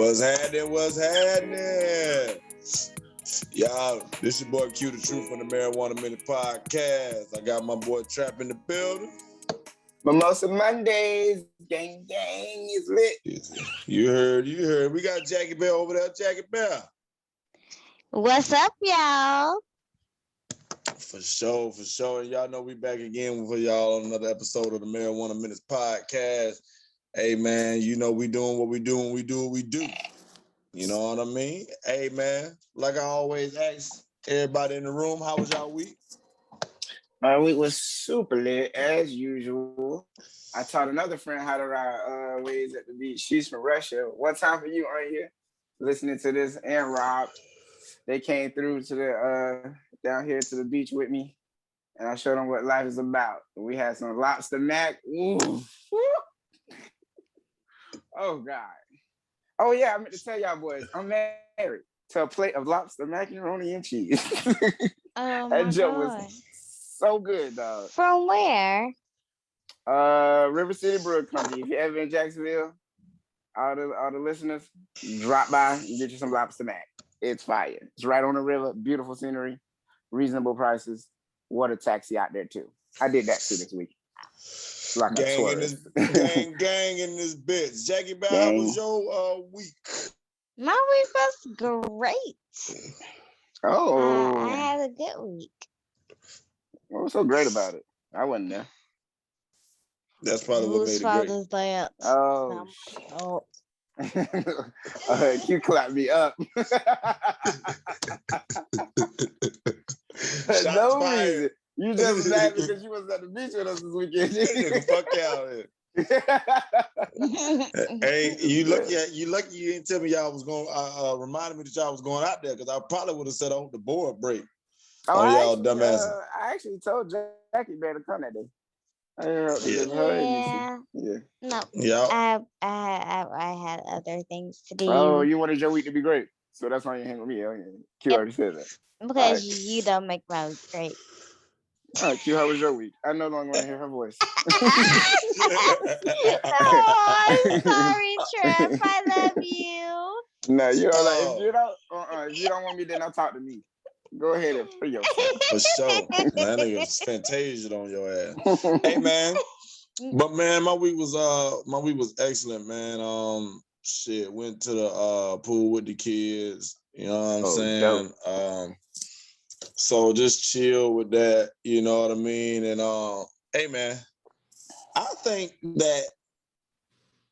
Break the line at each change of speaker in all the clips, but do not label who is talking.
What's happening? What's happening? Y'all, this your boy Q, the Truth from the Marijuana Minute Podcast. I got my boy Trap in the building.
Mimosa Mondays, gang is lit.
You heard. We got Jackie Bell over there. Jackie Bell.
What's up, y'all?
For sure. And y'all know we back again for y'all on another episode of the Marijuana Minutes Podcast. Hey, man, you know we doing what we do when we do what we do. You know what I mean? Hey, man, like I always ask everybody in the room, how was y'all week?
My week was super lit, as usual. I taught another friend how to ride waves at the beach. She's from Russia. One time for you on here, listening to this, and Rob. They came through to the down here to the beach with me, and I showed them what life is about. We had some lobster mac. Ooh. Oh, God. Oh, yeah, I meant to tell y'all boys, I'm married to a plate of lobster macaroni and cheese.
Oh,
that
my
joke
God.
was so good, dog.
From where?
River City Brew Company. If you're ever in Jacksonville, all the listeners, drop by and get you some lobster mac. It's fire. It's right on the river. Beautiful scenery, reasonable prices. Water taxi out there too. I did that too this week. Like
gang in this bitch. Jackie Bell, how was your week?
My week was great.
Oh,
I had a good week.
what was so great about it? I wasn't there.
That's probably what made it
Father's Day up.
Oh. Q clapped me up. No reason. You just mad because you was at the beach with us this weekend.
Fuck out here. Hey, you lucky you didn't tell me y'all was going reminded me that y'all was going out there, because I probably would have said, "Oh, the board break." Y'all dumbasses.
I actually told Jackie better to come that day.
Yeah. No.
Yeah.
I had other things to do.
Oh, you wanted your week to be great, so that's why you hang with me. Oh, yeah. Q already said that.
Because you don't make my week great.
All right, Q, how was your week? I no longer want to hear her voice.
Oh, I'm sorry, Trev. I love you.
No, you're like, if you don't want me, then don't talk to me. Go ahead and free yourself.
For sure. Man, nigga Fantasia on your ass. Hey, man. But man, my week was excellent, man. Went to the pool with the kids. You know what I'm saying?
Dope.
So just chill with that, you know what I mean? And hey, man, I think that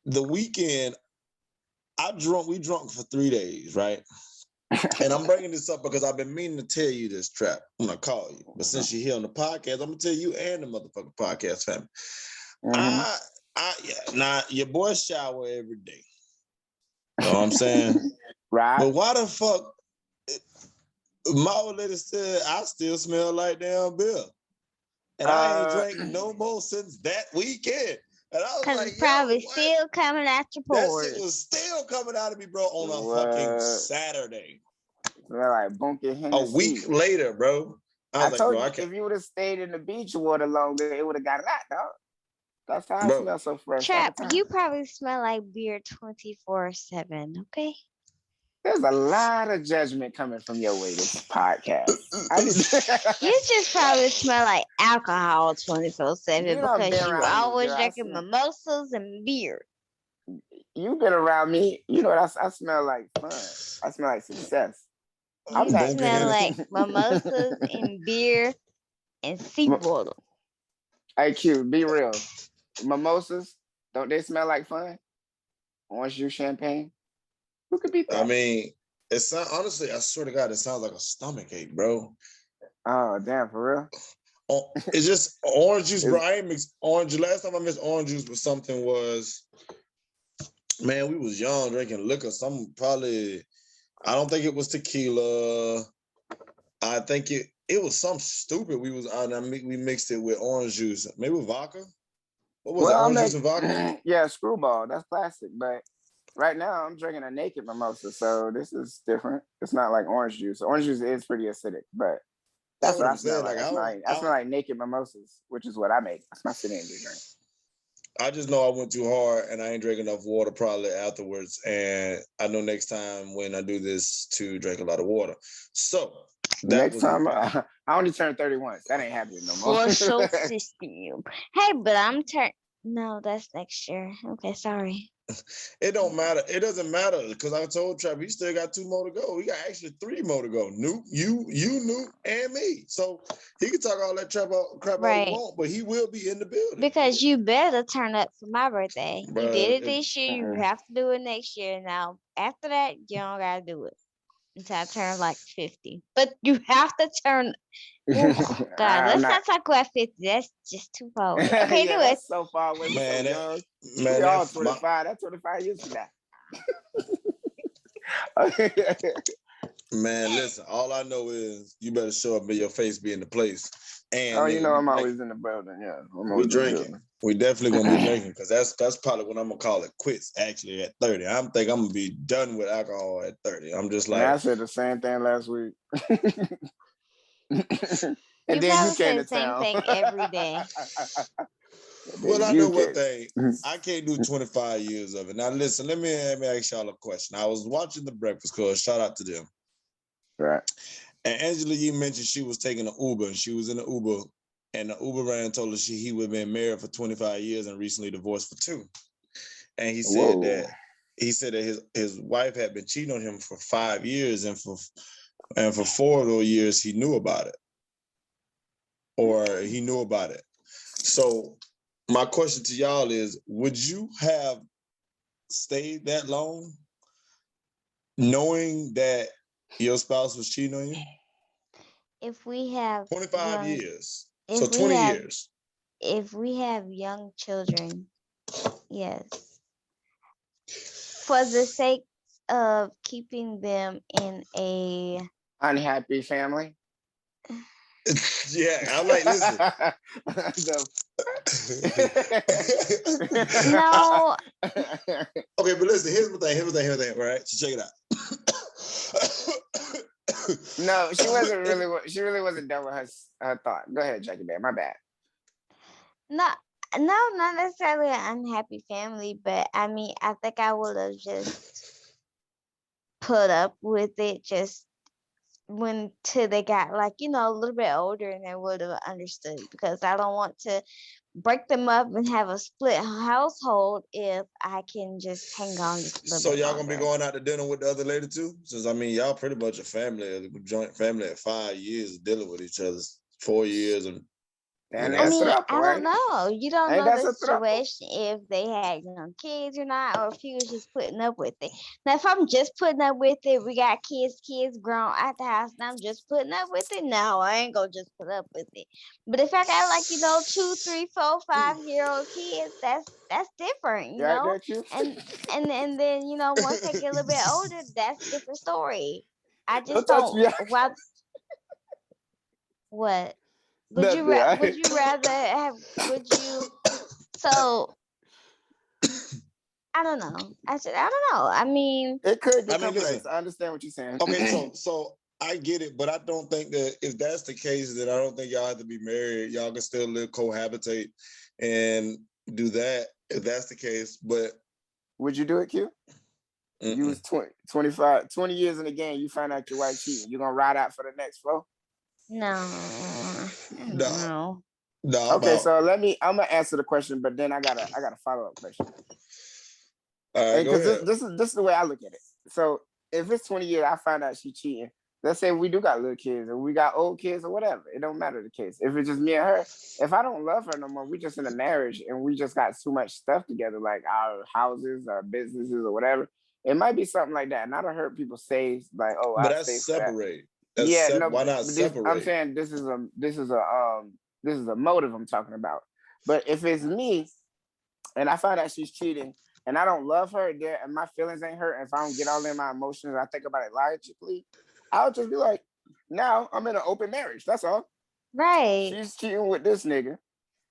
the weekend we drunk for 3 days, right? And I'm bringing this up because I've been meaning to tell you this, Trap. I'm gonna call you, but since you're here on the podcast, I'm gonna tell you and the motherfucking podcast family. Now your boy shower every day. You know what I'm saying?
Right.
But why the fuck? My old lady said I still smell like damn Bill, and I ain't drank no more since that weekend. And I was like,
it's probably still coming out your pores.
That shit was still coming out of me, bro, on a fucking Saturday.
Like bunking Hennessy.
A week later, bro.
I told you, if you would have stayed in the beach water longer, it would have got hot, dog. That's how I smell so fresh.
Trap, you probably smell like beer 24/7, okay?
There's a lot of judgment coming from your way this podcast.
You just probably smell like alcohol 24/7 because you always drinking mimosas and beer.
You've been around me. You know what? I smell like fun. I smell like success.
You smell like mimosas and beer and seawater.
Hey, Q, be real. Mimosas, don't they smell like fun? Orange juice, champagne. Who could beat that?
I mean, honestly, I swear to God, it sounds like a stomach ache, bro.
Oh, damn, for
real? It's just orange juice, bro. I ain't mixed orange. Last time I mixed orange juice with something was, man, we was young drinking liquor. I don't think it was tequila. I think it was something stupid. We mixed it with orange juice. Maybe with vodka? What was it, orange juice and vodka?
Yeah, Screwball. That's classic, but right now, I'm drinking a naked mimosa, so this is different. It's not like orange juice. Orange juice is pretty acidic, but that's what I smell like. I smell like naked mimosas, which is what I make. That's my city drink.
I just know I went too hard and I ain't drank enough water probably afterwards. And I know next time when I do this to drink a lot of water. So that
Next
was
time, I only turned 31. So that ain't happening no more.
Social system. Hey, but I'm No, that's next year. Okay, sorry.
It don't matter. It doesn't matter because I told Trap he still got 2 more to go. He got actually 3 more to go. Nuke, you, Nuke, and me. So he can talk all that crap all he
Right.
want, but he will be in the building.
Because you better turn up for my birthday. You
Bruh,
did it this year, you have to do it next year. Now, after that, you don't gotta do it until I turn like 50. But you have to turn. Oh God, let's not talk about 50. That's just too far away. Okay,
yeah,
do
that's
it.
so far away.
Man,
So young.
man,
We all 25. That's 25 years from now.
Man, listen, all I know is you better show up and your face be in the place. And
oh, you
nigga,
know I'm always in the building. Yeah,
we drinking. We definitely gonna be drinking because that's probably what I'm gonna call it quits. Actually, at 30, I think I'm gonna be done with alcohol at 30. I'm just like,
and I said the same thing last week. And
you
then
probably
you came
say
to
the same
town.
thing every day.
well, I know one thing. I can't do 25 years of it. Now, listen, let me ask y'all a question. I was watching The Breakfast Club. Shout out to them.
Right.
And Angela Yee mentioned she was taking an Uber and she was in the Uber. And the Uber man told her he would have been married for 25 years and recently divorced for 2. And he said that his wife had been cheating on him for 5 years, and for 4 of those years he knew about it. So my question to y'all is, would you have stayed that long knowing that your spouse was cheating on you?
If we have
25 years. So 20 years.
If we have young children, yes. For the sake of keeping them in a
unhappy family.
Yeah, I'm like, listen.
No.
Okay, but listen, here's the thing, right? So check it out.
No, she really wasn't done with her thought. Go ahead, Jackie Bear. My bad.
No, not necessarily an unhappy family, but I mean, I think I would have just put up with it just till they got like, a little bit older and they would have understood, because I don't want to break them up and have a split household if I can just hang on just a little
So
bit
y'all
longer.
gonna be going out to dinner with the other lady too? Since I mean y'all pretty much a family, a joint family at 5 years dealing with each other, 4 years and
And
I mean, I don't know. You don't know the situation if they had young kids or not, or if he was just putting up with it. Now, if I'm just putting up with it, we got kids grown at the house, and I'm just putting up with it. No, I ain't gonna just put up with it. But if I got like 2, 3, 4, 5-year-old kids, that's different,
Yeah,
And then once they get a little bit older, that's a different story. I just
don't.
What? Would you rather have? So I don't know. I don't know. I mean,
it could get complex. I understand what you're saying.
Okay, so I get it, but I don't think that if that's the case, then I don't think y'all have to be married. Y'all can still live cohabitate and do that if that's the case. But
would you do it, Q? You was 20 years in the game. You find out your wife cheating. You gonna ride out for the next 4?
No.
Okay, so I'm gonna answer the question, but then I got a follow-up question. Because this is the way I look at it. So if it's 20 years, I find out she cheating. Let's say we do got little kids or we got old kids or whatever. It don't matter the case. If it's just me and her, if I don't love her no more, we just in a marriage and we just got too much stuff together, like our houses, our businesses, or whatever. It might be something like that. And I don't heard people say like, "Oh,
but
I stay
separate."
Why
not separate?
I'm saying this is a motive I'm talking about. But if it's me and I find out she's cheating and I don't love her there and my feelings ain't hurt, and if I don't get all in my emotions, I think about it logically, I'll just be like, now I'm in an open marriage. That's all.
Right.
She's cheating with this nigga.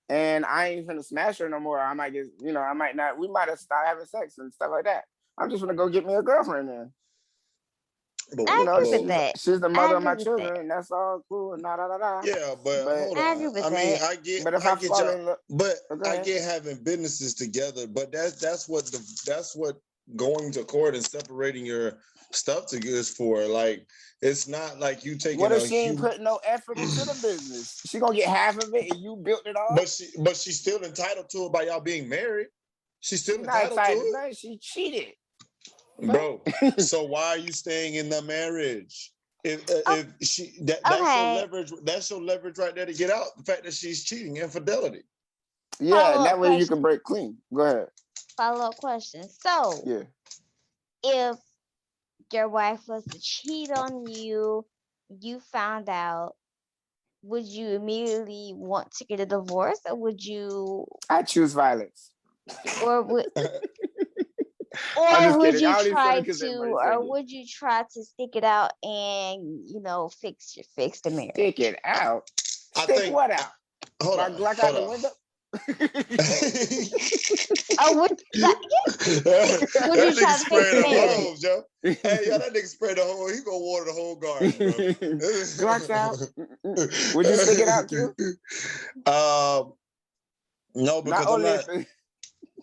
And I ain't gonna smash her no more. I might get, I might not, we might have stopped having sex and stuff like that. I'm just gonna go get me a girlfriend then.
But
I agree with
well,
that.
she's the
I
mother of
agree
my
with that.
children, and that's all cool. Nah, da da da.
yeah, but
But
hold
I agree
on.
with
I mean,
that.
but if
I
I
get
fall
y'all,
in love,
but
go
I
ahead.
get having businesses together. But that's what going to court and separating your stuff to is for. Like, it's not like you
What
taking
if
a
she ain't
huge.
putting no effort into the business? She gonna get half of it, and you built it all.
But she's still entitled to it by y'all being married. She's still
She not
entitled to
excited,
it,
man. She cheated.
bro. So why are you staying in the marriage?
Oh,
If she that's your
okay.
leverage, that's your leverage right there to get out. The fact that she's cheating, infidelity.
Yeah, and
Follow up
that way you
question.
can break clean. Go ahead.
Follow up question. So,
Yeah.
if your wife was to cheat on you, you found out, would you immediately want to get a divorce, or would you,
I choose violence.
or would,
I'm
or
just
would
kidding. I
you
only said it
try
because
to,
everybody
or
said it.
would you try to stick it out and fix the
Stick
marriage?
it out.
I
Stick
think.
what out?
Hold
My
on,
Glock out
hold
the
on.
window?
Oh, would that, yeah? Would
That
you
nigga
try to fix
sprayed
the
the
marriage?
whole, Joe. Hey, yo, that nigga sprayed the whole. He gonna water the whole garden, bro.
Glock's out. Would you stick it out, Q?
No,
Not
because
only if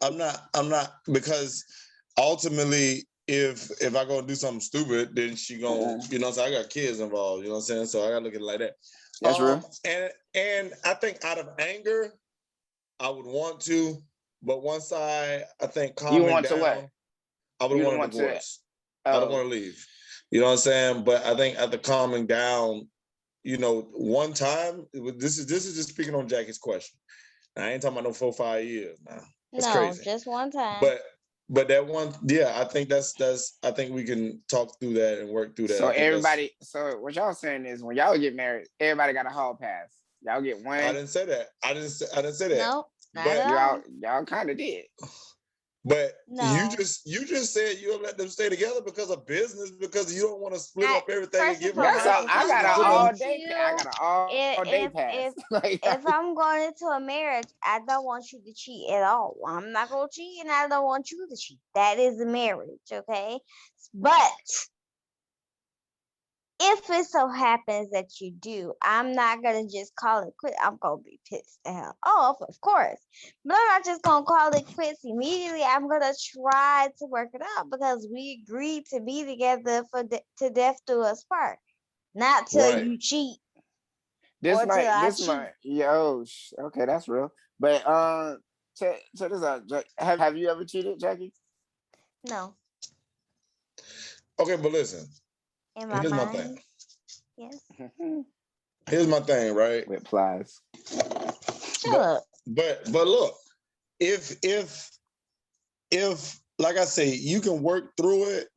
I'm not because ultimately if I go do something stupid, then she gonna, you know what I'm saying? I got kids involved, you know what I'm saying? So I gotta look at it like that.
that's real.
And I think out of anger, I would want to, but once I think
You
calming
want to what?
down, I would
You don't
want a
want to.
divorce. I don't want to leave. You know what I'm saying? But I think at the calming down, you know, one time, this is just speaking on Jackie's question. I ain't talking about no 4-5 years now. That's
No,
crazy.
just one time.
But that one, yeah, I think that's I think we can talk through that and work through that.
So
I think
everybody, so what y'all saying is when y'all get married, everybody got a hall pass. Y'all get one.
I didn't say that. I didn't say that.
Nope, not
But
at all.
Y'all kind of did.
But
No.
you just said you'll let them stay together because of business, because you don't want to split up everything and
First
give
and
her
That's all.
foremost,
half.
if
I
I'm
got an
going
all
into
day. I got an all day pass.
if I'm going into a marriage, I don't want you to cheat at all. I'm not gonna cheat, and I don't want you to cheat. That is a marriage, okay? But if it so happens that you do, I'm not gonna just call it quit. I'm gonna be pissed the hell off, of course. But I'm not just gonna call it quits immediately. I'm gonna try to work it out because we agreed to be together to death do us part. Not till
Right.
you cheat
This
or till I cheat.
might, okay, that's real. But check this out. Have you ever cheated, Jackie?
No,
Okay, but listen.
in my
Here's my
mind,
thing.
yes.
Here's my thing, right?
With plies.
Shut up.
But look, if like I say, you can work through it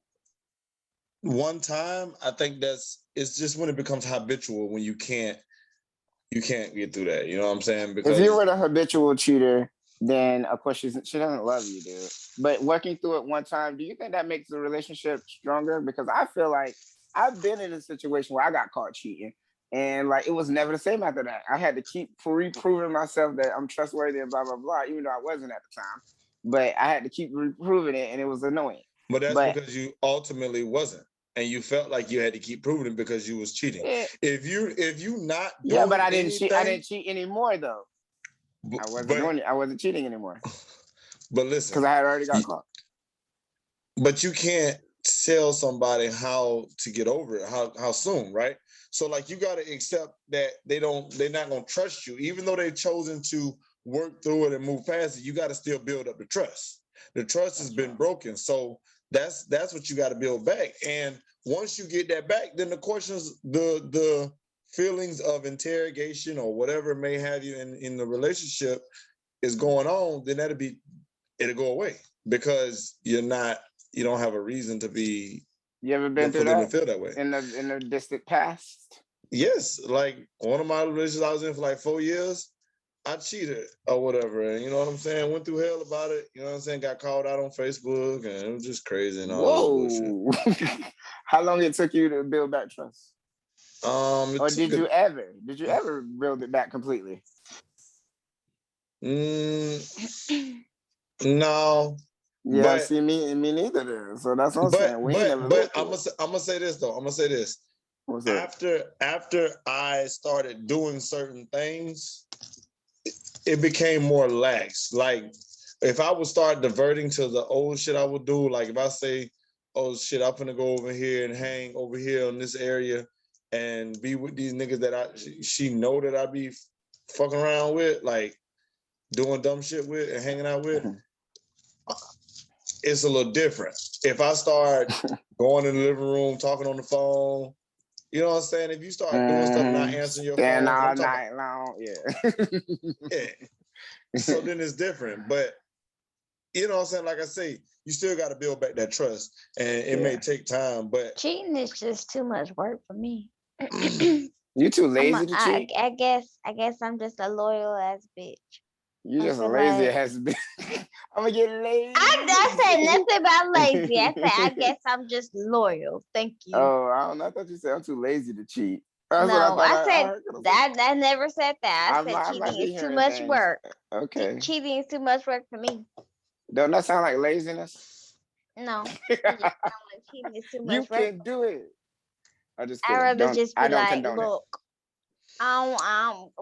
one time, I think it's just when it becomes habitual, when you can't get through that. You know what I'm saying? Because
if you were the habitual cheater, then of course she doesn't love you, dude. But working through it one time, do you think that makes the relationship stronger? Because I feel like I've been in a situation where I got caught cheating, and like it was never the same after that. I had to keep reproving myself that I'm trustworthy and blah blah blah, even though I wasn't at the time. But I had to keep reproving it, and it was annoying.
But that's
But
because you ultimately wasn't, and you felt like you had to keep proving it because you was cheating. If you not doing
but I didn't cheat. I
anything,
didn't cheat anymore though. I wasn't
but
doing it. I wasn't cheating anymore
but listen,
because I had already got caught.
but you can't tell somebody how to get over it, how soon, right? So like you got to accept that they're not going to trust you, even though they've chosen to work through it and move past it. You got to still build up the trust. The trust has been broken, so that's what you got to build back. And once you get that back, then the questions, the feelings of interrogation or whatever may have you in the relationship is going on, then it'll go away because you don't have a reason to be.
You ever been through
them
that?
to feel that way
in the distant past?
Yes, like one of my relationships I was in for like 4 years, I cheated or whatever, and you know what I'm saying, went through hell about it. You know what I'm saying, got called out on Facebook, and it was just crazy and all this bullshit.
Whoa! How long it took you to build back trust? Or did you ever build it back completely?
No.
Yeah, see me neither then. So that's what I'm saying. We ain't never
but I'm gonna say this though. I'm gonna say this.
What's that?
After I started doing certain things, it became more lax. Like if I would start diverting to the old shit I would do, like if I say, oh shit, I'm gonna go over here and hang over here in this area and be with these niggas that she know that I be fucking around with, like doing dumb shit with and hanging out with, it's a little different. If I start going in the living room, talking on the phone, you know what I'm saying? If you start doing stuff, not answering your phone,
all night long, yeah.
Yeah. So then it's different. But you know what I'm saying? Like I say, you still got to build back that trust, and it may take time. But
cheating is just too much work for me.
You too lazy to cheat?
I guess I'm just a loyal ass bitch.
You just a lazy ass bitch. I'm gonna get lazy.
I said nothing about lazy. I said I guess I'm just loyal. Thank you.
Oh, I don't know. I thought you said I'm too lazy to cheat. That's
no, I said that. I never said that. I said cheating is too much work.
Okay.
Cheating is too much work for me.
Don't that sound like laziness?
No. It just sound like cheating is too much work.
You can do it. I just
I'd rather just be like, look,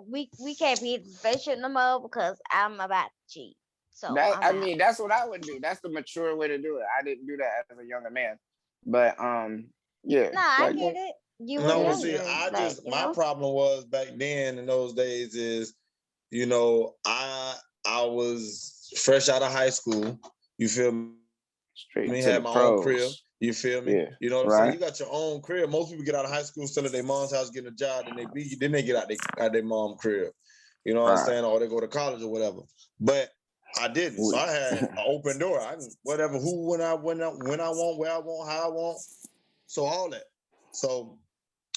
we can't be in the relationship no more because I'm about to cheat. So
I mean, that's what I would do. That's the mature way to do it. I didn't do that as a younger man, but yeah.
No, I get it. You were younger.
See, my problem was back then in those days is, you know, I was fresh out of high school. You feel me?
Straight to
had
the
my
pros.
own crib. You feel me?
Yeah,
you know what I'm saying? You got your own crib. Most people get out of high school still at their mom's house getting a job, and then they get out their mom crib. You know what I'm saying? Or they go to college or whatever. But I didn't. So I had an open door. I can whatever, who, when I want, where I want, how I want. So all that. So,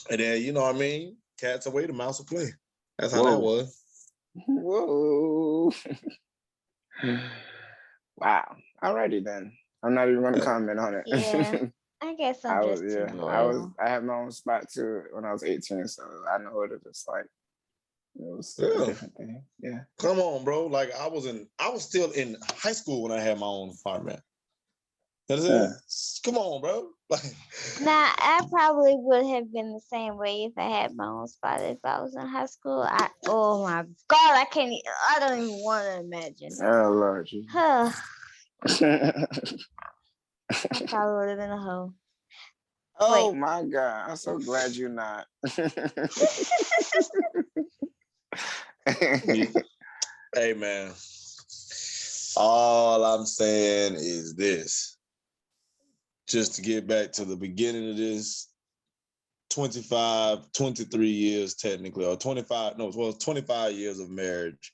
and then, you know what I mean? Cats away, the mouse will play. That's how that was.
Whoa. Wow. Alrighty then. I'm not even going to comment on it.
Yeah. I guess I'm just too loyal.
I had my own spot too when I was 18, so I know what it is like. It was a different thing. Yeah.
Come on, bro. Like I was still in high school when I had my own apartment. Come on, bro.
Nah, I probably would have been the same way if I had my own spot if I was in high school. Oh my God, I don't even want to imagine.
Oh Lord.
I probably would have been a hoe.
Oh my God. I'm so glad you're not.
Hey man. All I'm saying is this. Just to get back to the beginning of this, 23 years technically, or 25 years of marriage.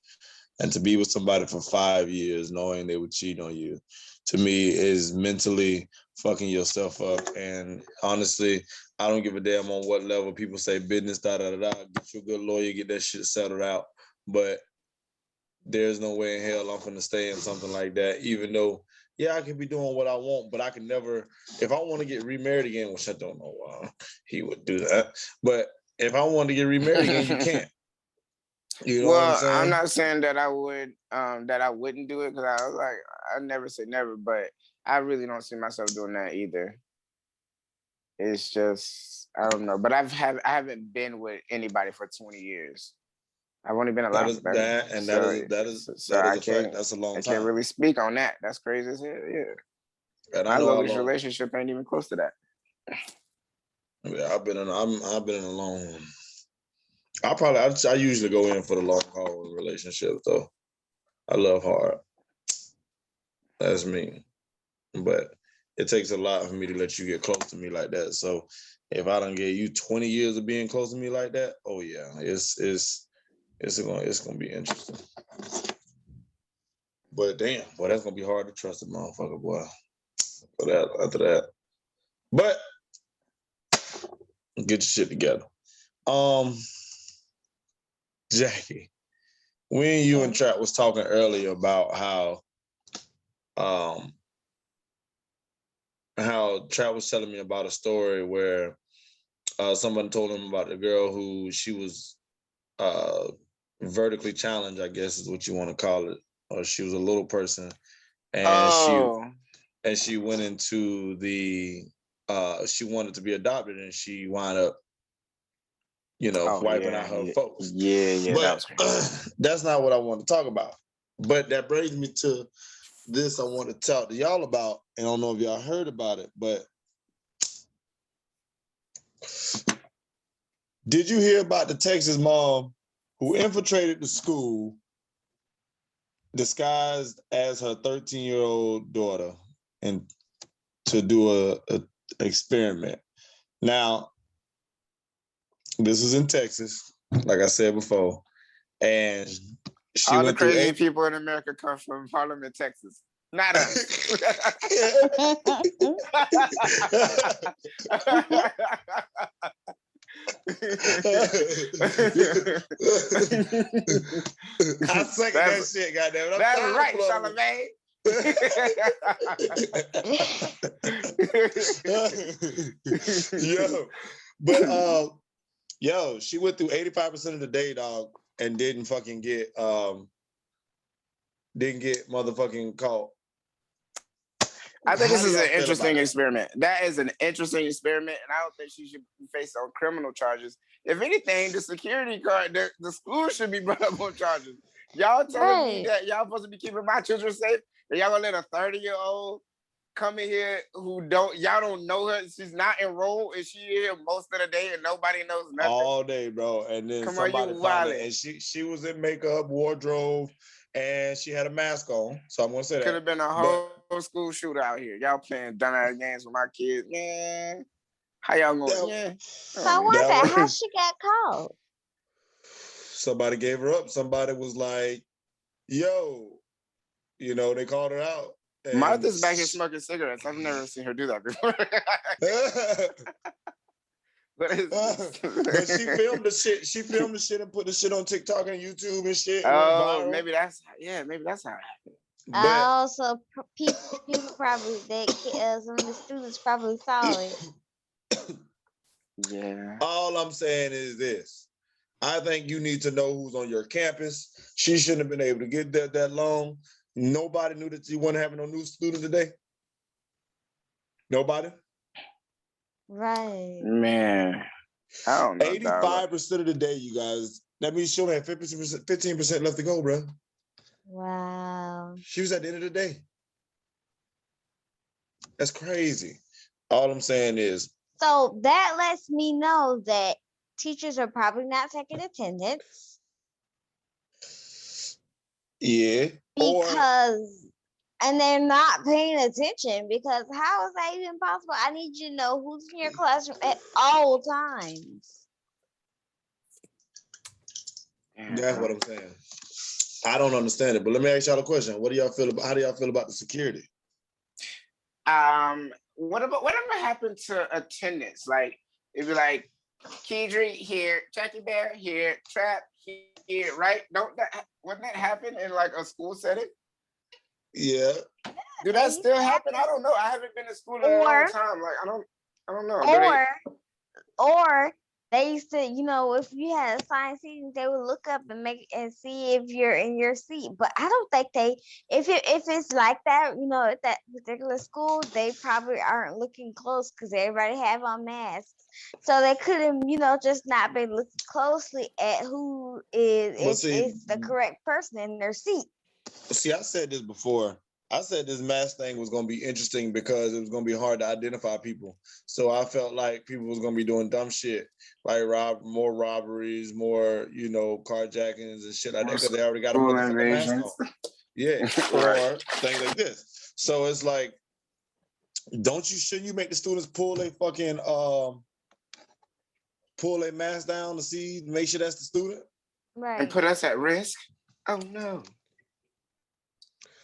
And to be with somebody for 5 years knowing they would cheat on you, to me, is mentally fucking yourself up. And honestly, I don't give a damn on what level people say business, Get you a good lawyer, get that shit settled out. But there's no way in hell I'm finna stay in something like that, even though, yeah, I could be doing what I want, but I can never, if I want to get remarried again, which I don't know why he would do that, but if I want to get remarried again, you can't. You know what I'm saying?
I'm not saying that I would, that I wouldn't do it, because I was like, I never say never, but I really don't see myself doing that either. It's just, I don't know, but I haven't been with anybody for 20 years. I've only been alive for 30.
That is a fact. That's a long time.
I can't really speak on that. That's crazy as hell. Yeah. My longest relationship ain't even close to that.
Yeah, I've been in a long. I usually go in for the long haul relationship though. I love hard. That's me. But it takes a lot for me to let you get close to me like that. So if I don't get you 20 years of being close to me like that, oh yeah, it's gonna be interesting. But damn, boy, that's gonna be hard to trust a motherfucker, boy. After that. But get your shit together. Jackie, when you and Trap was talking earlier about how Trap was telling me about a story where someone told him about the girl who she was vertically challenged, I guess is what you want to call it, or she was a little person, and and she went into the she wanted to be adopted, and she wound up, wiping out her folks.
Yeah,
but
that was crazy.
that's not what I want to talk about. But that brings me to this I want to talk to y'all about. And I don't know if y'all heard about it, but did you hear about the Texas mom who infiltrated the school disguised as her 13-year-old daughter and to do a experiment? Now, this is in Texas, like I said before, and she
All the
went through
crazy people in America come from Parliament, Texas. Not us.
I second that shit, goddamn.
That's right, Charlamagne.
She went through 85% of the day, dog, and didn't fucking get motherfucking caught.
I think this is an interesting experiment. That is an interesting experiment, and I don't think she should be faced on criminal charges. If anything, the security guard, the school should be brought up on charges. Y'all telling me that y'all supposed to be keeping my children safe, and y'all gonna let a 30-year-old come in here who y'all don't know her? She's not enrolled, and she here most of the day, and nobody knows nothing
all day, bro. And then somebody found it, and she was in makeup, wardrobe, and she had a mask on. So I'm gonna say that
could have been a whole school shooter out here. Y'all playing dumbass games with my kids, man. How y'all going? Yeah.
So I wonder how she got caught.
Somebody gave her up. Somebody was like, "Yo," they called her out.
Martha's back here smoking cigarettes. I've never seen her do that before.
But she filmed the shit. She filmed the shit and put the shit on TikTok and YouTube and shit.
Oh, maybe that's how it happened.
So people probably some of the students probably saw it.
Yeah.
All I'm saying is this: I think you need to know who's on your campus. She shouldn't have been able to get there that long. Nobody knew that you weren't having no new student today. Nobody.
Right.
Man, I don't know.
85% of the day, you guys. That means she only had 15% left to go, bro.
Wow.
She was at the end of the day. That's crazy. All I'm saying is.
So that lets me know that teachers are probably not taking attendance.
Yeah.
And they're not paying attention, because how is that even possible? I need you to know who's in your classroom at all times.
That's what I'm saying. I don't understand it, but let me ask y'all a question. How do y'all feel about the security?
Whatever happened to attendance? Like, it'd be like, Kedri here, Jackie Bear here, Trap here, right? Wouldn't that happen in like a school setting?
Yeah.
Do that still happen? I don't know. I haven't been to school in a long time. Like, I don't know.
Or they used to, if you had assigned seating, they would look up and see if you're in your seat. But I don't think if it's like that, at that particular school, they probably aren't looking close because everybody have on masks. So they could have, just not been looking closely at who is the correct person in their seat.
See, I said this before. I said this mask thing was going to be interesting because it was going to be hard to identify people. So I felt like people was going to be doing dumb shit, like more robberies, more, carjackings and shit like that, because they already got a motherfucking mask on. Yeah, or things like this. So it's like, shouldn't you make the students pull their mask down to make sure that's the student?
Right.
And put us at risk? Oh, no.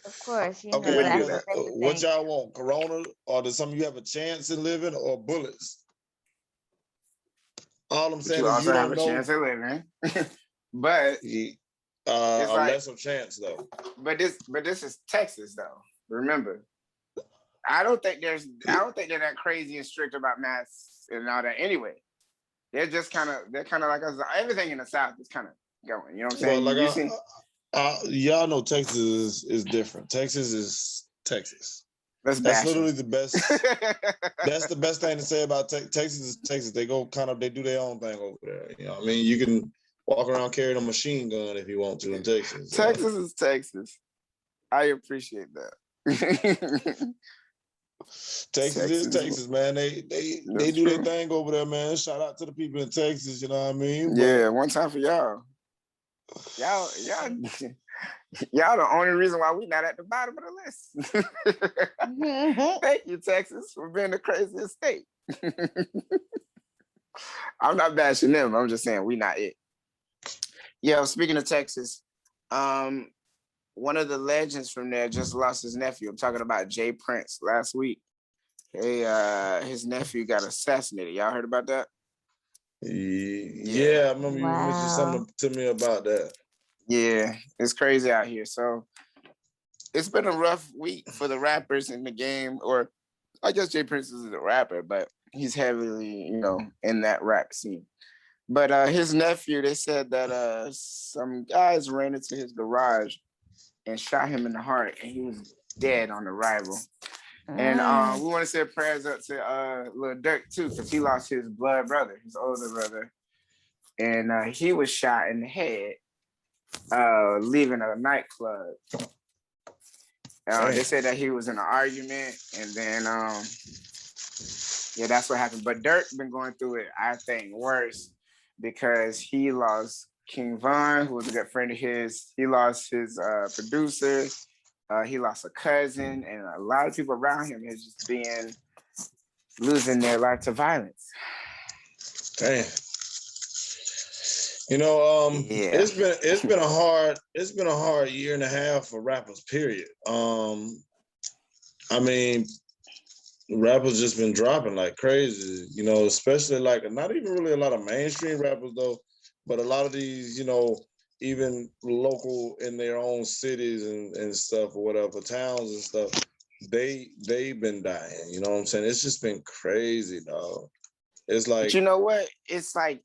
Of course.
Okay, what y'all want? Corona, or does some of you have a chance in living, or bullets? All I'm saying is you don't know.
You also have a chance at living, but
a lesser chance though.
But this is Texas though. Remember, I don't think they're that crazy and strict about masks and all that. Anyway, they're kind of like us. Everything in the South is kind of going. You know what I'm saying?
Y'all know Texas is different. Texas is Texas.
Let's
That's
bash him.
literally the best. That's the best thing to say about Texas is Texas. They go they do their own thing over there. You know, what I mean, you can walk around carrying a machine gun if you want to in Texas.
Texas is Texas. I appreciate that.
Texas is Texas, man. They do their thing over there, man. Shout out to the people in Texas. You know what I mean?
Yeah, one time for y'all. Y'all the only reason why we not at the bottom of the list. Thank you, Texas, for being the craziest state. I'm not bashing them. I'm just saying we not it. Yeah, speaking of Texas, one of the legends from there just lost his nephew. I'm talking about Jay Prince last week. His nephew got assassinated. Y'all heard about that?
Yeah, I remember you mentioned something to me about that.
Yeah, it's crazy out here. So it's been a rough week for the rappers in the game, or I guess Jay Prince is a rapper, but he's heavily, in that rap scene. But his nephew, they said that some guys ran into his garage and shot him in the heart, and he was dead on arrival. And we want to say prayers up to Lil Durk too, because he lost his blood brother, his older brother, and he was shot in the head leaving a nightclub. They said that he was in an argument, and then that's what happened. But Durk been going through it, I think, worse because he lost King Von, who was a good friend of his. He lost his producer. He lost a cousin, and a lot of people around him is just losing their life to violence.
Damn. It's been a hard year and a half for rappers, period. I mean, rappers just been dropping like crazy, especially like not even really a lot of mainstream rappers though, but a lot of these, even local in their own cities and stuff or whatever, towns and stuff, they've been dying. You know what I'm saying? It's just been crazy, dog. It's like,
but you know what? It's like,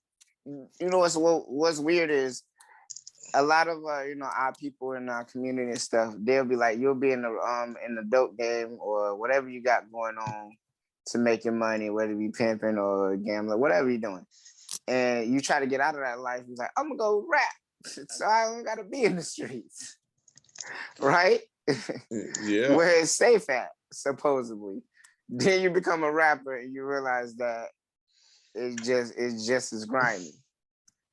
what's weird is a lot of our people in our community and stuff, they'll be like, you'll be in the dope game or whatever you got going on to make your money, whether it be pimping or gambling, whatever you're doing, and you try to get out of that life. You're like, I'm gonna go rap, so I don't gotta be in the streets, right?
Yeah.
Where it's safe at, supposedly. Then you become a rapper and you realize that it's just as grimy.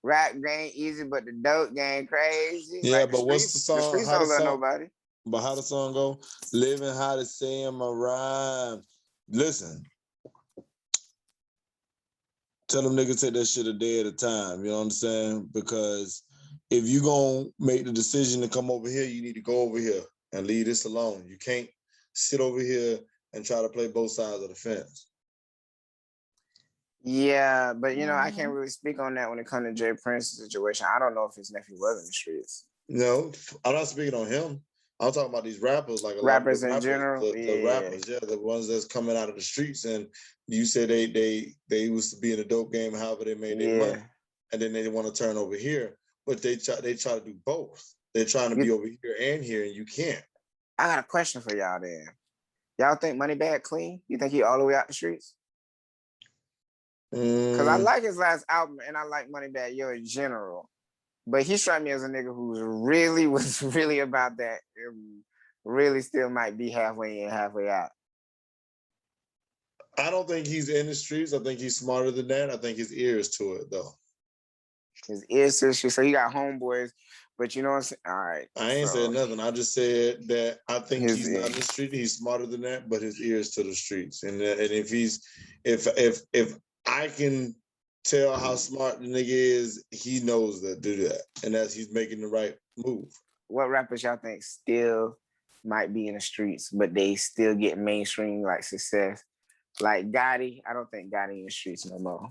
Rap game easy, but the dope game crazy.
Yeah,
like
but what's the song?
The streets don't love nobody.
But how the song go? Living how to say in my rhyme. Listen. Tell them niggas take that shit a day at a time. You know what I'm saying? Because if you gonna make the decision to come over here, you need to go over here and leave this alone. You can't sit over here and try to play both sides of the fence.
Yeah, but I can't really speak on that when it comes to Jay Prince's situation. I don't know if his nephew was in the streets.
No, I'm not speaking on him. I'm talking about these rappers, like
rappers in general.
The rappers, the ones that's coming out of the streets. And you said they used to be in a dope game, however they made their money, and then they want to turn over here, but they try to do both. They're trying to be over here, and you can't.
I got a question for y'all. Then, y'all think Moneybagg clean? You think he all the way out the streets? Because I like his last album, and I like Moneybagg Yo in general. But he struck me as a nigga who was really about that. And really still might be halfway in, halfway out.
I don't think he's in the streets. I think he's smarter than that. I think his ear is to it, though.
His ears to the street. So he got homeboys. But you know what I'm saying? All right.
I ain't said nothing. I just said that I think he's not in the street. He's smarter than that, but his ear is to the streets. And if I can tell how smart the nigga is, he knows to do that. And he's making the right move.
What rappers y'all think still might be in the streets, but they still get mainstream like success? Like Gotti, I don't think Gotti in the streets no more.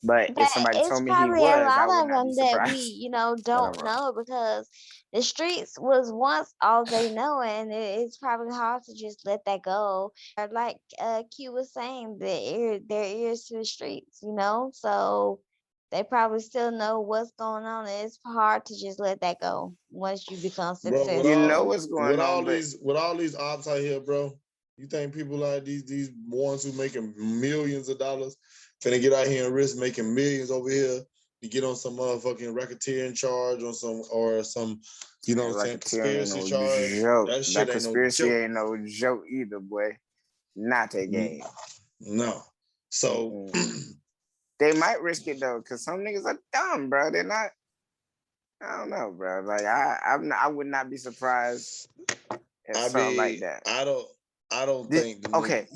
But if somebody told me he was, I would not be surprised.
That we, don't know, because the streets was once all they know, and it's probably hard to just let that go. Or like Q was saying, their ears to the streets, so they probably still know what's going on. And it's hard to just let that go once you become successful.
You know what's going on.
With all these ops out here, bro, You think people like these ones who making millions of dollars finna get out here and risk making millions over here to get on some motherfucking racketeering charge on some, you know what I'm saying,
Racketeering ain't
conspiracy
no
charge?
joke.
That
That
shit ain't no
conspiracy
joke.
ain't no joke either, boy. Not that game.
No. So
they might risk it though, because some niggas are dumb, bro. They're not. I don't know, bro. Like I would not be surprised if something like that.
I don't think.
Okay.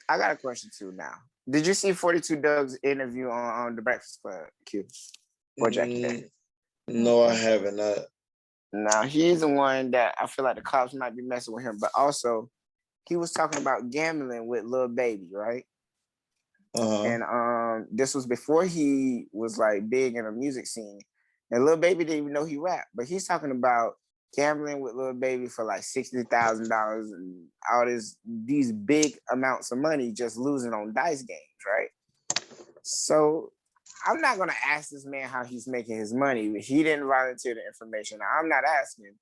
I got a question too now. Did you see 42 Doug's interview on the Breakfast Club, Q? Or Jackie?
No, I haven't.
Now he's the one that I feel like the cops might be messing with him, but also he was talking about gambling with Lil Baby, right? And this was before he was like big in the music scene. And Lil Baby didn't even know he rapped, but he's talking about gambling with Lil Baby for like $60,000 and all these big amounts of money just losing on dice games, right? So I'm not gonna ask this man how he's making his money. He didn't volunteer the information. I'm not asking,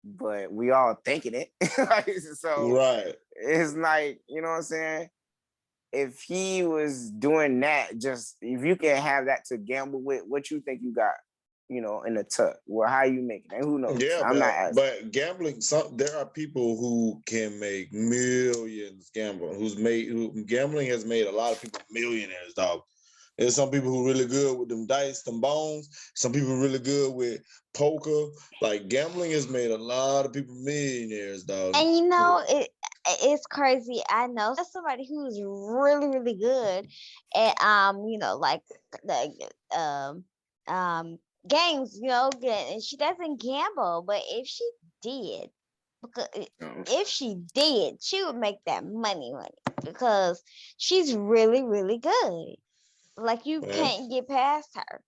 but we all thinking it. So
right.
It's like, you know what I'm saying? If he was doing that, just if you can have that to gamble with, what you think you got, you know, in the tuck? Well, how you making it? Who knows?
Yeah,
I'm not asking.
But gambling, there are people who can make millions gambling. Gambling has made a lot of people millionaires, dog. There's some people who really good with them dice, them bones. Some people really good with poker. Like gambling has made a lot of people millionaires, dog.
And you know, it's crazy. I know somebody who's really, really good at you know, like the games, you know, and she doesn't gamble, but if she did, she would make that money because she's really, really good. Like you can't get past her.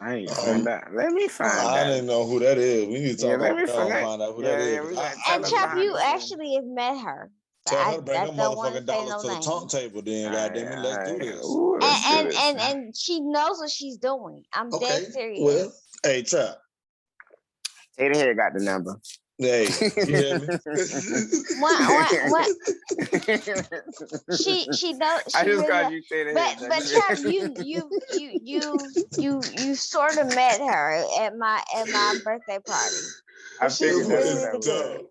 I need to find that. Let me find that.
I didn't know who that is. We need to talk about that. Find out who that is.
And Chop, you actually have met her.
Tell her to bring them motherfucking dollars to the talk table. Then, goddamn it, let's do this.
Ooh,
and she knows what she's doing. I'm dead serious.
Well, hey, Chop.
Tater Head got the number.
Hey, you hear me?
What? She knows.
I just called you Tater Head.
But Chop, you sort of met her at my birthday party.
I figured
really
good.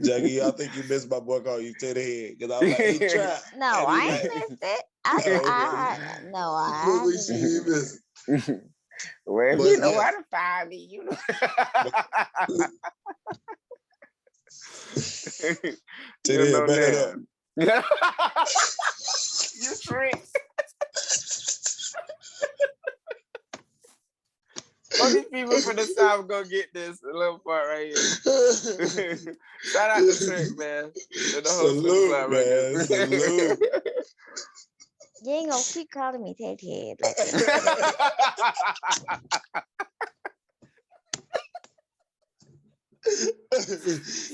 Jackie, I think you missed my boy called you Tater Head because I was like, hey, Trap.
No, I ain't missed it. I
missed it.
Well, you know how to find me, you know.
Tater Head, back it up.
You trick. All these people from the South go get this little part right here. Shout out to Trick, man.
Salute, man. Salute.
You ain't gonna keep calling me Tater Head.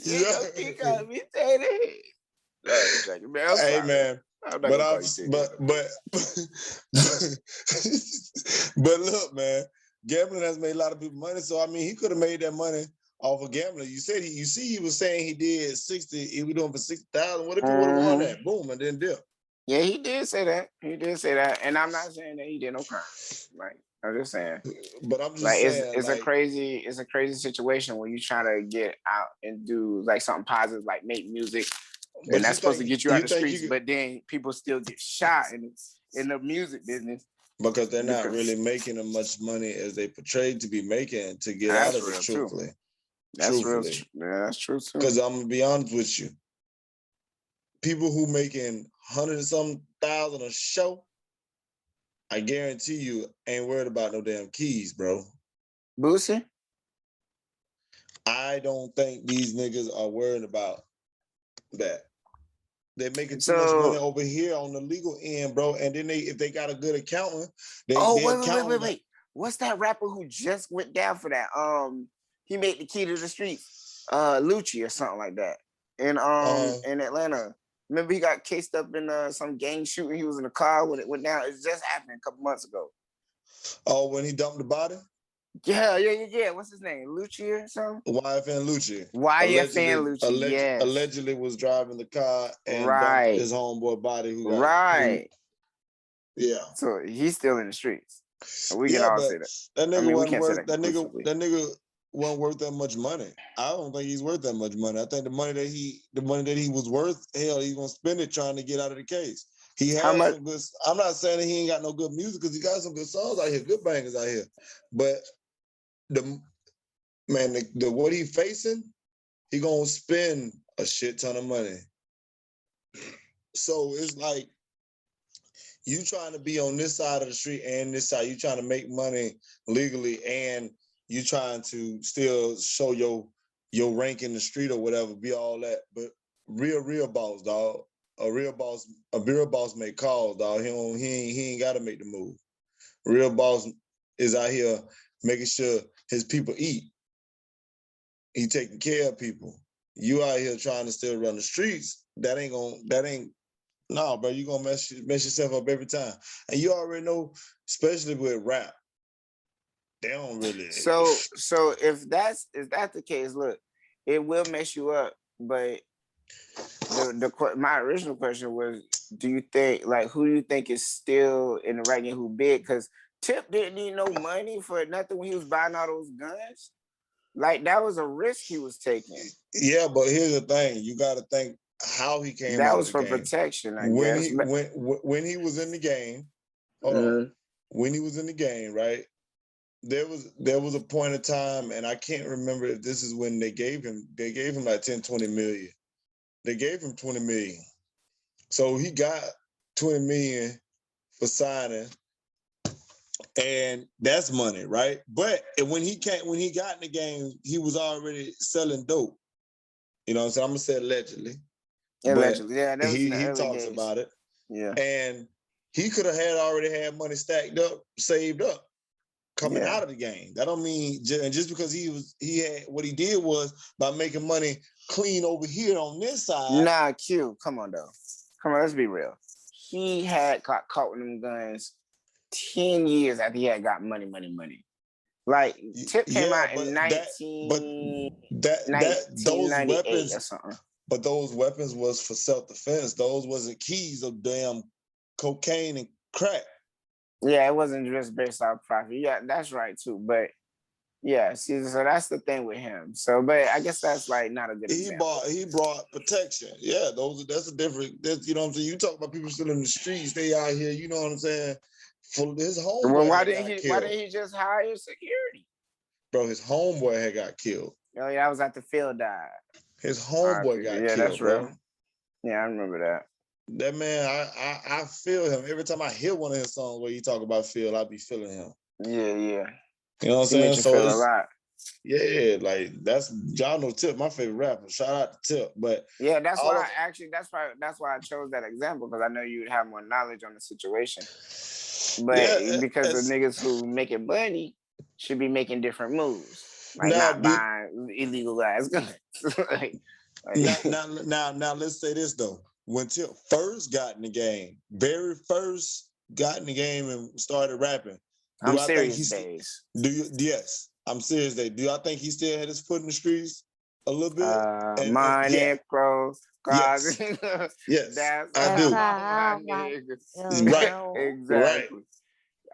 You gonna keep calling me Tater Head.
Hey, man. But look, man, gambling has made a lot of people money. So I mean, he could have made that money off of gambling. You said he was saying he did 60. He was doing for 60,000. What if he would have won that? Boom, and then dip.
Yeah, he did say that. And I'm not saying that he did no crime. Like I'm just saying.
But I'm just
like
saying,
it's a crazy situation when you try to get out and do like something positive, like make music. And that's supposed to get you out the streets, but then people still get shot in the music business.
Because they're not really making as much money as they portrayed to be making to get out of it, truthfully.
That's real. Yeah, that's true too.
Because I'm gonna be honest with you. People who making 100 and some thousand a show, I guarantee you ain't worried about no damn keys, bro.
Boosie?
I don't think these niggas are worried about that. They're making too much money over here on the legal end, bro. And then if they got a good accountant,
wait. What's that rapper who just went down for that? He made the key to the street, Lucci or something like that. In Atlanta. Remember he got cased up in some gang shooting. He was in a car when it went down. It just happened a couple months ago.
Oh, when he dumped the body?
Yeah. What's his name? Lucci or something?
YFN Lucci.
YFN Lucci, yes.
Allegedly was driving the car and dumped
Right.
his homeboy body
Right.
Yeah.
So he's still in the streets. We can
Yeah,
all
but
say that.
that nigga
I mean, we
wasn't
can't say
worth
that conclusively.
that nigga wasn't worth that much money. I don't think he's worth that much money. I think the money that he was worth, hell, he's gonna spend it trying to get out of the case. He
How
has
much?
some good. I'm not saying that he ain't got no good music because he got some good songs out here, good bangers out here. But the man, the what he facing, he gonna spend a shit ton of money. So it's like you trying to be on this side of the street and this side. You trying to make money legally and you trying to still show your rank in the street or whatever, be all that. But real boss, dog. A real boss make calls, dog. He ain't gotta make the move. Real boss is out here making sure his people eat. He taking care of people. You out here trying to still run the streets. That ain't no, bro. You gonna mess yourself up every time. And you already know, especially with rap, they don't really
So if that's the case, look, it will mess you up. But my original question was, do you think, like, who do you think is still in the right game, who big? Because Tip didn't need no money for nothing when he was buying all those guns. Like, that was a risk he was taking.
Yeah, but here's the thing: you got to think how he came
That
out
was
of the
for
game.
protection, I
when
guess.
He, when he was in the game, hold on. When he was in the game, right? There was a point of time, and I can't remember if this is when they gave him like 10, 20 million. They gave him 20 million. So he got 20 million for signing, and that's money, right? But when he got in the game, he was already selling dope. You know what I'm saying? I'm gonna say allegedly.
Allegedly, yeah, that was in the
He
early
talks
days.
about it.
Yeah.
And he could have already had money stacked up, saved up, coming out of the game. That don't mean just because he had what he did was by making money clean over here on this side.
Nah, Q, come on though. Come on, let's be real. He had got caught with them guns 10 years after he had got money. Like Tip came out in 1998 or something.
But those weapons was for self-defense. Those wasn't keys of damn cocaine and crack.
Yeah, it wasn't just based off profit. Yeah, that's right too. But yeah, see, so that's the thing with him. So, but I guess that's like not a good example.
He brought protection. Yeah, that's a different. You know what I'm saying. You talk about people still in the streets. They out here. You know what I'm saying. For his homeboy,
well, why didn't he just hire security?
Bro, his homeboy had got killed.
Oh yeah, I was at the field died.
His homeboy got killed.
That's
bro.
real. Yeah, I remember that.
That man, I feel him every time I hear one of his songs where he talk about Phil. I be feeling him.
Yeah.
You know what I'm saying?
So it's a lot.
Yeah, like y'all know Tip, my favorite rapper. Shout out to Tip. But
yeah, that's why I chose that example, because I know you'd have more knowledge on the situation. But because the niggas who making money should be making different moves, like not buying illegal ass guns.
Now let's say this though. When Tip first got in the game, very first got in the game and started rapping.
I'm serious days.
Yes, I'm serious days. Do I think he still had his foot in the streets a little bit?
Money, pros, cars.
Yes,
that's
I do.
Right, exactly.
Right.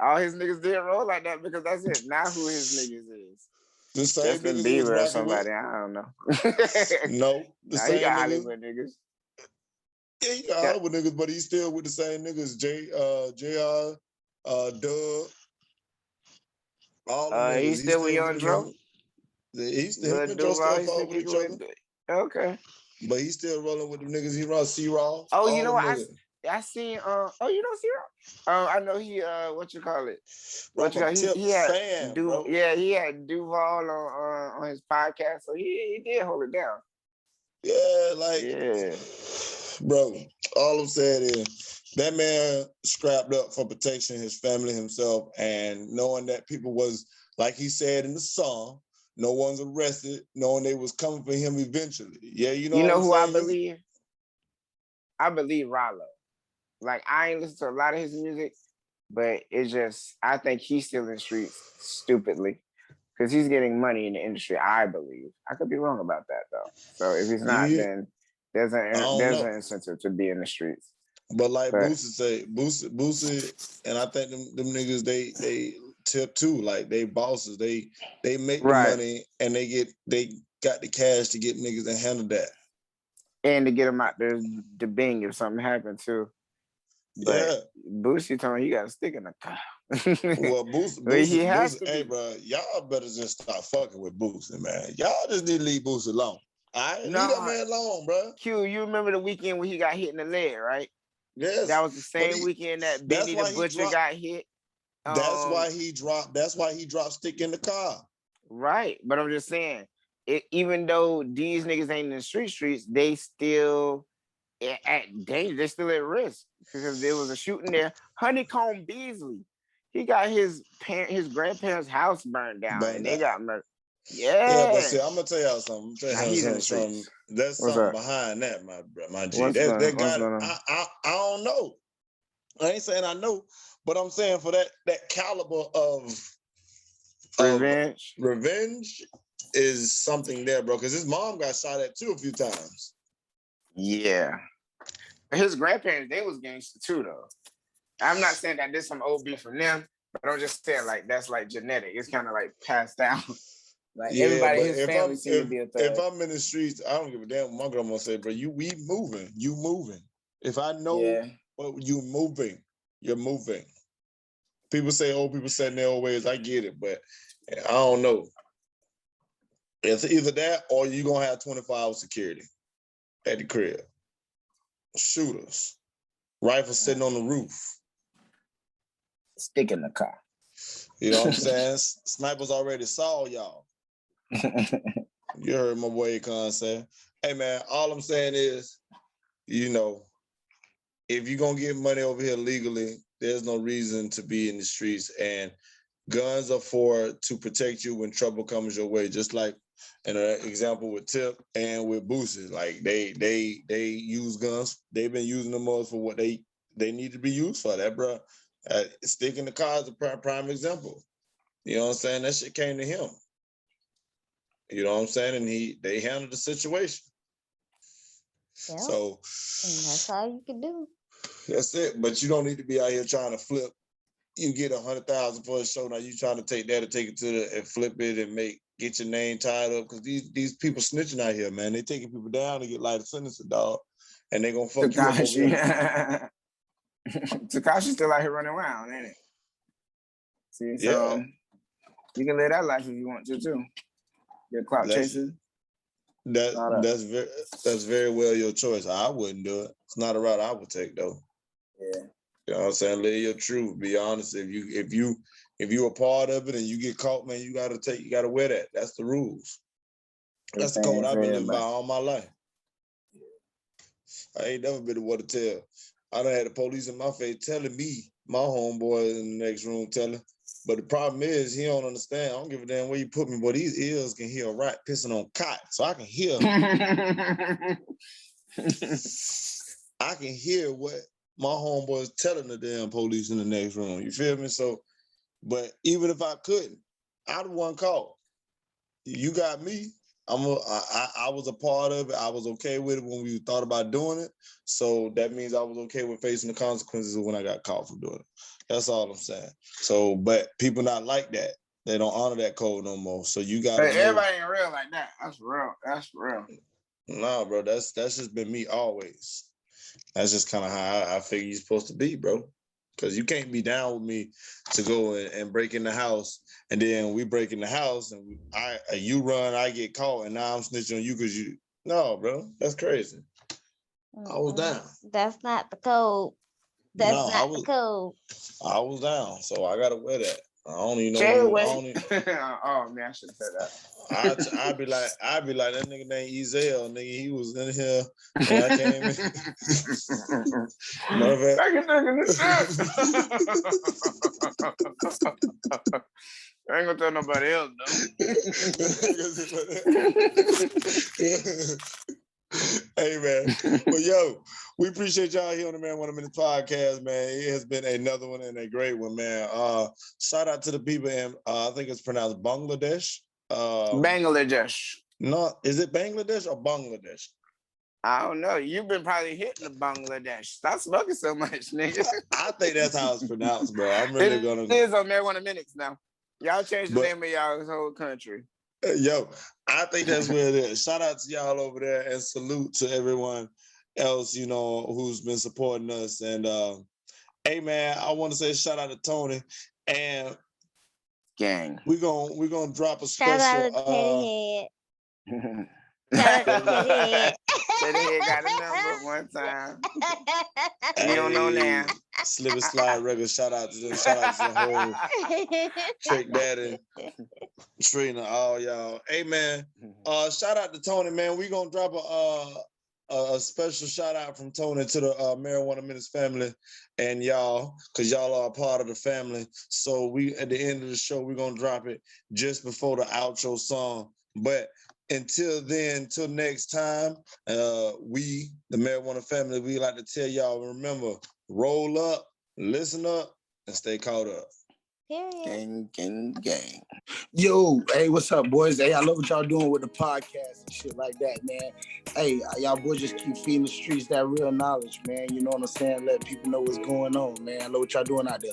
All his niggas did roll like that because that's it. Now who his niggas is?
The same
Justin
niggas
Bieber
or
somebody. I don't know.
No,
he got Hollywood niggas.
Yeah, he got Hollywood niggas, but he's still with the same niggas. JR, Dub, all the niggas.
He's still with Young Dro.
He's still him and Dro still fuck with each other.
Okay.
But he's still rolling with the niggas. He runs C-Raw.
Oh, you know what? I seen. Oh, you know C-Raw? I know he. What you call it? What you call? He had
fan, bro.
Yeah, he had Duval on his podcast, so he did hold it down.
Yeah, bro. All I'm saying is that man scrapped up for protecting his family, himself, and knowing that people was, like he said in the song, no one's arrested, knowing they was coming for him eventually. Yeah, you know
who I believe? I believe Rollo. Like, I ain't listen to a lot of his music, but it's just, I think he's still in the streets stupidly. because he's getting money in the industry. I believe. I could be wrong about that though. So if he's not,
Yeah,
then there's
I don't
an
know.
incentive to be in the streets.
But like
But
Boosie say, Boosie, and I think them niggas they tip too. Like they bosses, they make the
right,
money and they got the cash to get niggas to handle that.
and to get him out there to bing if something happened too. But
Yeah.
Boosie told me he got to stick in the car.
Well,
He has to
hey,
be.
bro, y'all better just stop fucking with Boosie, man. Y'all just need to leave Boosie alone. I leave that
No,
man alone, bro.
Q, you remember the weekend when he got hit in the leg, right?
Yes,
That was the
but
same weekend that
that's
Benny the
why he
Butcher
dropped.
got hit.
That's why he dropped. That's why he dropped stick in the car.
Right, but I'm just saying, even though these niggas ain't in the streets, they still at danger. They're still at risk because there was a shooting there. Honeycomb Beasley, he got his grandparents' house burned down,
Burned
and they
down.
got murdered.
Yeah, but
Yeah.
see, I'm gonna tell y'all something.
Now he's in the streets.
There's
What's
something
up?
behind that, my G.
What's
That
going
got it.
on?
I don't know. I ain't saying I know, but I'm saying for that caliber of revenge is something there, bro. Because his mom got shot at too a few times.
Yeah. His grandparents, they was gangster too, though. I'm not saying that there's some old beef from them, but I'm just saying like that's like genetic. It's kind of like passed down. Like everybody in his family seems to be a thug.
If I'm in the streets, I don't give a damn what my grandma say, bro. You moving. If I know what you moving, you're moving. People say old people set in their old ways. I get it, but I don't know. It's either that or you're gonna have 24-hour security at the crib. Shooters. Rifles sitting on the roof.
Stick in the car.
You know what I'm saying? Snipers already saw y'all. You heard my boy Akon say. Hey man, all I'm saying is, you know, if you're gonna get money over here legally, there's no reason to be in the streets. And guns are to protect you when trouble comes your way. Just like an example with Tip and with Boosie. Like they use guns. They've been using them for what they need to be used for. That bro, stick in the car is a prime example. You know what I'm saying? That shit came to him. You know what I'm saying? And they handled the situation.
Yep.
So
and that's all you can do.
That's it. But you don't need to be out here trying to flip. You get 100,000 for a show. Now you trying to take that and take it to and flip it and get your name tied up, because these people snitching out here, man. They taking people down to get lighter sentences, dog, and they gonna fuck you up over here.
Tekashi's still out here running around, ain't it? See, so you can live that life if you want to too. Get clout chasing.
That's very well your choice. I wouldn't do it. It's not a route I would take though.
Yeah.
You know what I'm saying? Live your truth. Be honest. If you a part of it and you get caught, man, you gotta wear that. That's the rules. That's the code I've been living by all my life. I ain't never been the one to tell. I done had the police in my face telling me, my homeboy in the next room telling. But the problem is he don't understand. I don't give a damn where you put me, but these ears can hear a rat pissing on cotton. So I can hear. I can hear what my homeboy is telling the damn police in the next room. You feel me? So, but even if I couldn't, I'd one call. You got me. I was a part of it. I was okay with it when we thought about doing it. So that means I was okay with facing the consequences of when I got caught for doing it. That's all I'm saying. So, but people not like that. They don't honor that code no more. So you got.
Hey, everybody ain't real like that. That's real. That's real.
Nah, bro. That's just been me always. That's just kind of how I figure you're supposed to be, bro. Because you can't be down with me to go and break in the house, and then we break in the house, and you run, I get caught, and now I'm snitching on you because you. No, bro, that's crazy. I was down.
That's not the code. That's not the code.
I was down, so I gotta wear that. I don't even know.
Oh man, I should have said that.
I'd be like that nigga named Ezel, nigga. He was in here when I came in.
I ain't gonna tell nobody else though.
Hey, man. Well, yo, we appreciate y'all here on the Man 1 Minute podcast, man. It has been another one and a great one, man. Shout out to the people in, I think it's pronounced Bangladesh.
Bangladesh.
No, is it Bangladesh or Bangladesh?
I don't know. You've been probably hitting the Bangladesh. Stop smoking so much, nigga.
I think that's how it's pronounced, bro. I'm really gonna.
It is on Marijuana Minutes now. Y'all changed the name of y'all's whole country.
Yo, I think that's where it is. Shout out to y'all over there and salute to everyone else, you know, who's been supporting us. And hey, man, I want to say shout out to Tony and
gang.
We're gonna drop a
Shout
special.
out to Teddy Head.
Teddy Head got a number one time. You don't know now.
Slip and Slide Records. Shout out to them. Shout out to the whole Trick Daddy, Trina, all y'all. Hey, man. Shout out to Tony, man. We gonna drop a special shout out from Tony to the Marijuana Minutes family and y'all, because y'all are a part of the family. So we at the end of the show, we're gonna drop it just before the outro song. But until then, till next time, we, the Marijuana family, we like to tell y'all, remember, roll up, listen up, and stay caught up.
Period.
Gang.
Yo, hey, what's up, boys? Hey, I love what y'all doing with the podcast and shit like that, man. Hey, y'all boys just keep feeding the streets that real knowledge, man. You know what I'm saying? Let people know what's going on, man. I love what y'all doing out there.